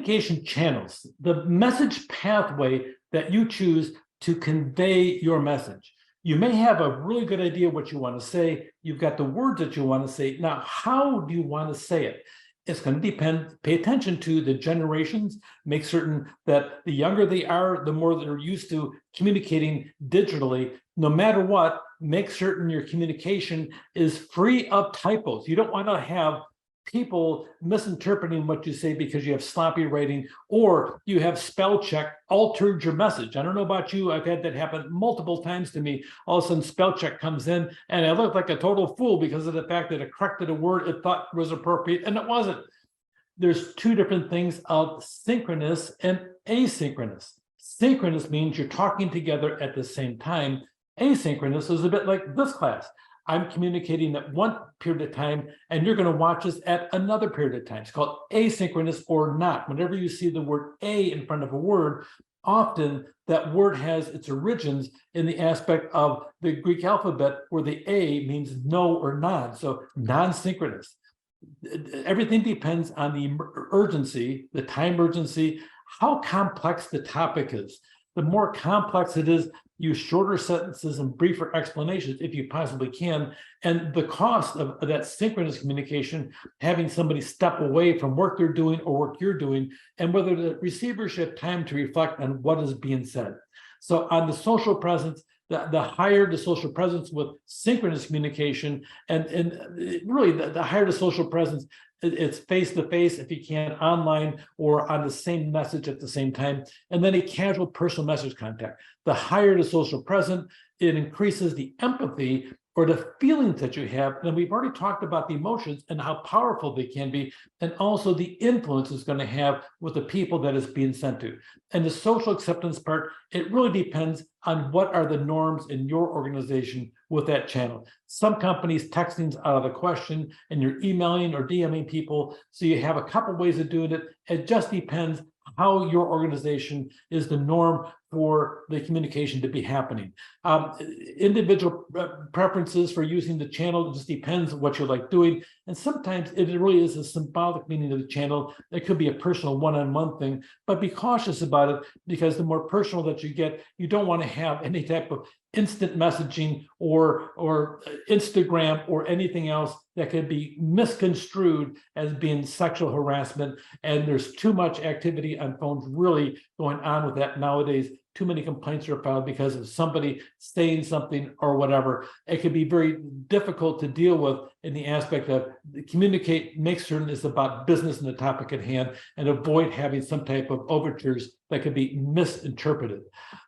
communication channels, the message pathway that you choose to convey your message. You may have a really good idea what you want to say. You've got the words that you want to say. Now, how do you want to say it? It's going to depend. Pay attention to the generations. Make certain that the younger they are, the more they're used to communicating digitally. No matter what, make certain your communication is free of typos. You don't want to have people misinterpreting what you say because you have sloppy writing or you have spell check altered your message. I don't know about you. I've had that happen multiple times to me. All of a sudden spell check comes in and I look like a total fool because of the fact that it corrected a word it thought was appropriate and it wasn't. There's two different things of synchronous and asynchronous. Synchronous means you're talking together at the same time. Asynchronous is a bit like this class. I'm communicating at one period of time, and you're going to watch us at another period of time. It's called asynchronous or not. Whenever you see the word a in front of a word, often that word has its origins in the aspect of the Greek alphabet, where the a means no or non, so non-synchronous. Everything depends on the urgency, the time urgency, how complex the topic is. The more complex it is, use shorter sentences and briefer explanations if you possibly can. And the cost of that synchronous communication, having somebody step away from work they're doing or work you're doing, and whether the receiver should have time to reflect on what is being said. So on the social presence, the higher the social presence with synchronous communication, and really the higher the social presence, it's face-to-face if you can, online or on the same message at the same time, and then a casual personal message contact. The higher the social presence, it increases the empathy or the feelings that you have. And we've already talked about the emotions and how powerful they can be, and also the influence it's going to have with the people that it's being sent to. And the social acceptance part, it really depends on what are the norms in your organization with that channel. Some companies, texting's out of the question, and you're emailing or DMing people. So you have a couple ways of doing it. It just depends how your organization is the norm for the communication to be happening. Individual preferences for using the channel, it just depends what you like doing. And sometimes it really is a symbolic meaning of the channel. It could be a personal one-on-one thing, but be cautious about it, because the more personal that you get, you don't want to have any type of instant messaging or Instagram or anything else that could be misconstrued as being sexual harassment. And there's too much activity on phones really going on with that nowadays. Too many complaints are filed because of somebody saying something or whatever. It can be very difficult to deal with in the aspect of communicate, make certain it's about business and the topic at hand, and avoid having some type of overtures that could be misinterpreted.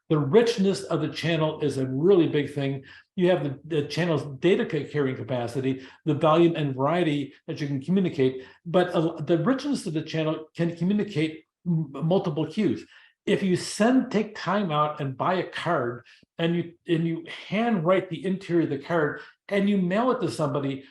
The richness of the channel is a really big thing. You have the channel's data carrying capacity, the volume and variety that you can communicate, but the richness of the channel can communicate multiple cues. If you take time out and buy a card and you handwrite the interior of the card and you mail it to somebody,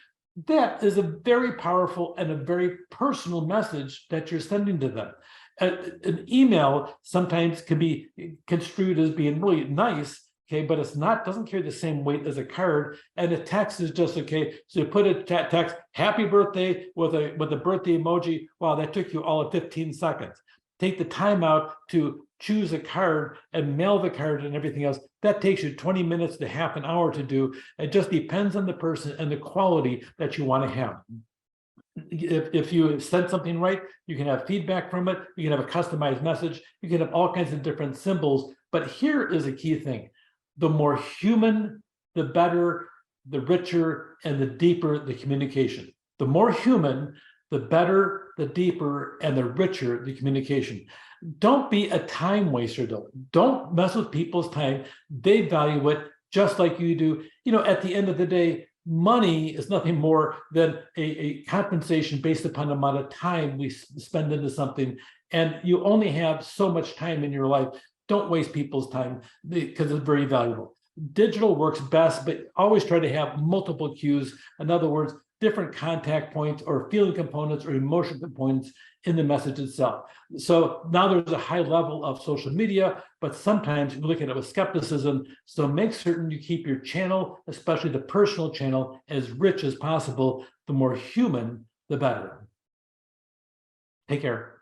that is a very powerful and a very personal message that you're sending to them. An email sometimes can be construed as being really nice, okay, but it's not, doesn't carry the same weight as a card. And a text is just okay. So you put a text, happy birthday, with a birthday emoji. Wow, that took you all of 15 seconds. Take the time out to choose a card and mail the card and everything else. That takes you 20 minutes to half an hour to do. It just depends on the person and the quality that you want to have. If you send something right, you can have feedback from it. You can have a customized message. You can have all kinds of different symbols. But here is a key thing. The more human, the better, the richer, and the deeper the communication. The more human, the better, the deeper, and the richer the communication. Don't be a time waster, though. Don't mess with people's time. They value it just like you do. You know, at the end of the day, money is nothing more than a compensation based upon the amount of time we spend into something. And you only have so much time in your life. Don't waste people's time because it's very valuable. Digital works best, but always try to have multiple cues. In other words, different contact points or feeling components or emotional components in the message itself. So now there's a high level of social media, but sometimes you look at it with skepticism. So make certain you keep your channel, especially the personal channel, as rich as possible. The more human, the better. Take care.